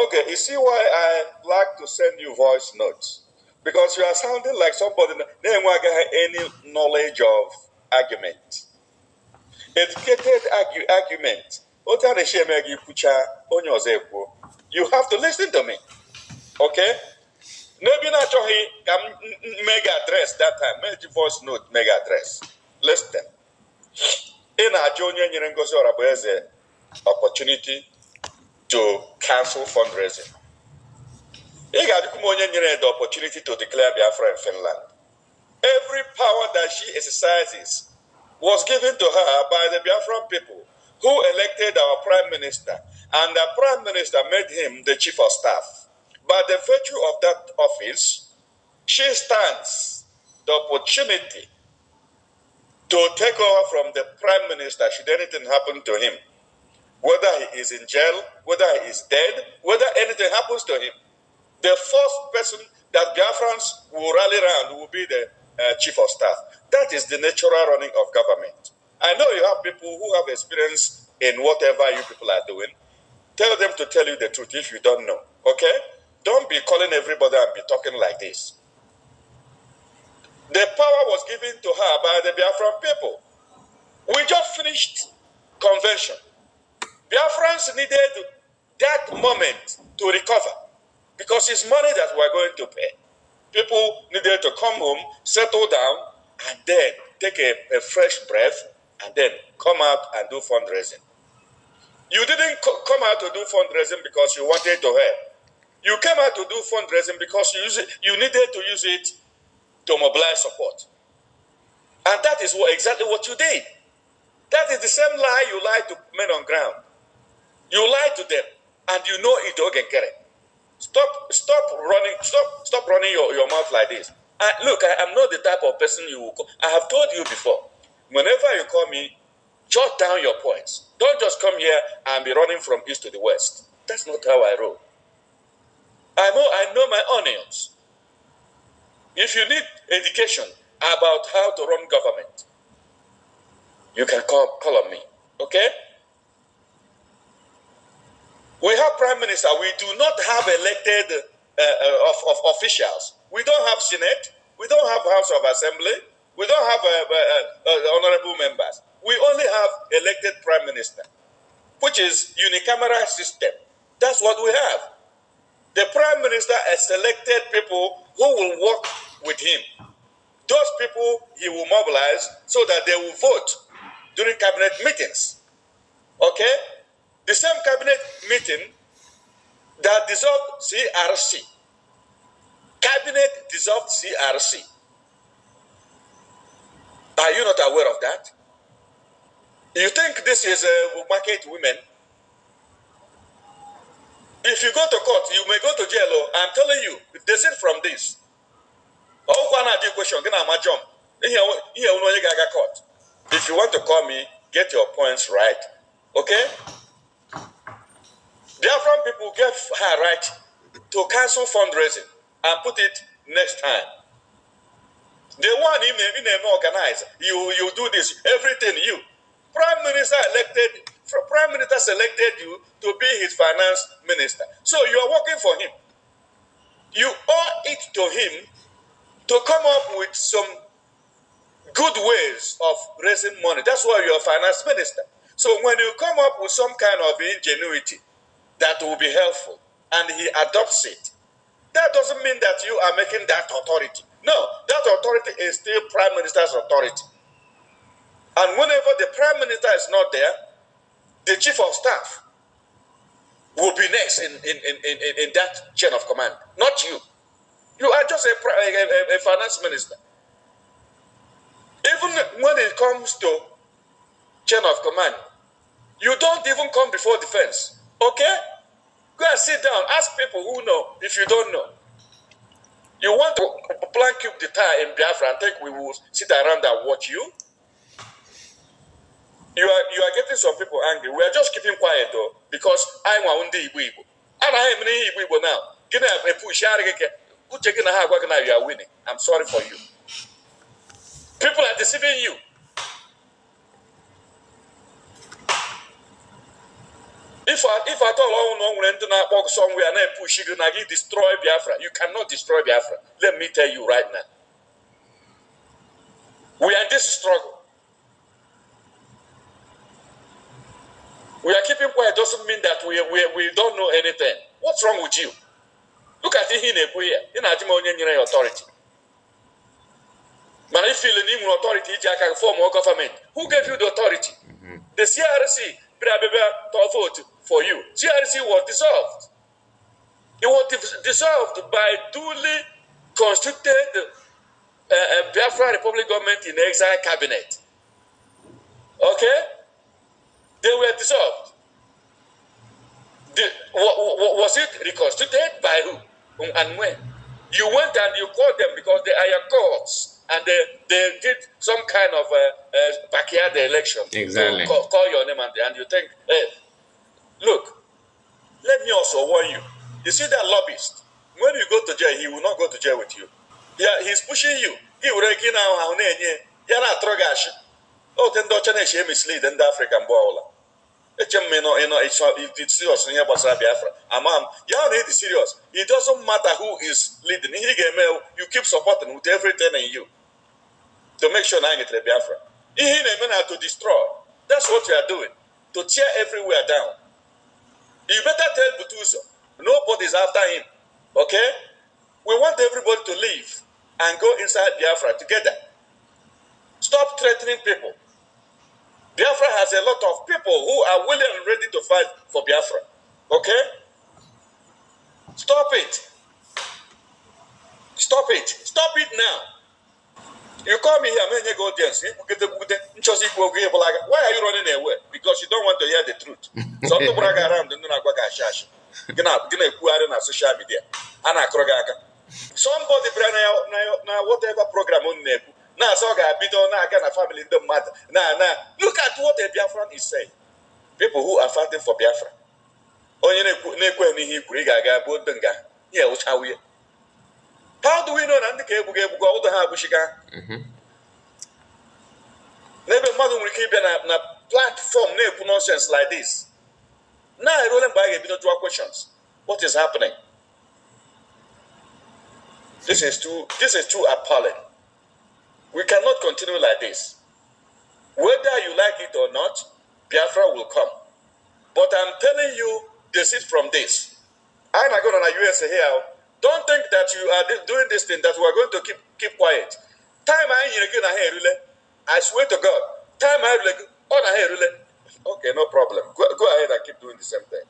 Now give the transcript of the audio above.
Okay, you see why I like to send you voice notes? Because you are sounding like somebody they don't have any knowledge of argument. Educated argument. You have to listen to me. Okay? Maybe not mega address that time. Make voice note mega address. Listen. In a junior opportunity to cancel fundraising. The opportunity to declare Biafra in Finland. Every power that she exercises was given to her by the Biafran people who elected our prime minister, and the prime minister made him the chief of staff. By the virtue of that office, she stands the opportunity to take over from the prime minister should anything happen to him. Whether he is in jail, whether he is dead, whether anything happens to him. The first person that Biafrans will rally around will be the chief of staff. That is the natural running of government. I know you have people who have experience in whatever you people are doing. Tell them to tell you the truth if you don't know. Okay? Don't be calling everybody and be talking like this. The power was given to her by the Biafran people. We just finished convention. Biafrans needed that moment to recover because it's money that we're going to pay. People needed to come home, settle down, and then take a fresh breath and then come out and do fundraising. You didn't come out to do fundraising because you wanted to help. You came out to do fundraising because you needed to use it to mobilize support. And that is exactly what you did. That is the same lie you lied to men on ground. You lied to them, and you know it, Nkere. Stop running your mouth like this. Look, I am not the type of person you will call. I have told you before, whenever you call me, jot down your points. Don't just come here and be running from east to the west. That's not how I roll. I know my onions. If you need education about how to run government, you can call on me, okay? We have prime minister. We do not have elected officials. We don't have Senate. We don't have House of Assembly. We don't have honorable members. We only have elected prime minister, which is unicameral system. That's what we have. The prime minister has selected people who will work with him. Those people he will mobilize so that they will vote during cabinet meetings. Okay? The same cabinet meeting that dissolved CRC. Cabinet dissolved CRC. Are you not aware of that? You think this is market women? If you go to court, you may go to jail. I'm telling you, they said from this. If you want to call me, get your points right. Okay? Biafran people gave her right to cancel fundraising and put it next time. The one in organize, you do this, everything you. Prime Minister selected you to be his finance minister. So you are working for him. You owe it to him to come up with some good ways of raising money. That's why you're a finance minister. So when you come up with some kind of ingenuity that will be helpful and he adopts it, that doesn't mean that you are making that authority. No, that authority is still Prime Minister's authority. And whenever the Prime Minister is not there, the Chief of Staff will be next in that chain of command, not you. You are just a finance minister. Even when it comes to chain of command, you don't even come before defense. Okay? Go and sit down. Ask people who know if you don't know. You want to plank up the tire in Biafra and think we will sit around and watch you? You are getting some people angry. We are just keeping quiet though, because I want the Igbo. And I am in Igbo now. You are winning. I'm sorry for you. People are deceiving you. If at all somewhere and push you destroy Biafra, you cannot destroy Biafra. Let me tell you right now. We are in this struggle. We are keeping quiet doesn't mean that we don't know anything. What's wrong with you? Look at it here. In Onye authority. But if you need authority, you can form a government. Who gave you the authority? The CRC vote for you. CRC was dissolved. It was dissolved by duly constituted Biafra Republic government in exile cabinet. Okay? They were dissolved. Was it reconstituted by who and when? You went and you called them because they are your courts. And they did some kind of backyard election. Exactly. Call your name and you think, hey, look, let me also warn you. You see that lobbyist, when you go to jail, he will not go to jail with you. Yeah, he's pushing you. He will reckon now how you're mislead in the African ball. It's serious in Biafra. It's serious. It doesn't matter who is leading. You keep supporting with everything in you to make sure I get the Biafra. To destroy. That's what you are doing. To tear everywhere down. You better tell Butuzo. Nobody's after him. Okay? We want everybody to leave and go inside Biafra together. Stop threatening people. Biafra has a lot of people who are willing and ready to fight for Biafra. Okay? Stop it. Stop it. Stop it now. You call me here, I'm going to go audience. Why are you running away? Because you don't want to hear the truth. So to brag around and social media. Somebody now whatever program on Nebu. Now, so I beat on a family in the matter. Now, look at what a Biafran is saying. People who are fighting for Biafra. How do we know that? Never mother will keep a platform nonsense like this. Now I roll by a bit of questions. What is happening? This is too appalling. We cannot continue like this. Whether you like it or not, Biafra will come. But I'm telling you, desist from this. I'm not going to USA here. Don't think that you are doing this thing that we are going to keep quiet. Time I swear to God. Time I okay, no problem. Go ahead and keep doing the same thing.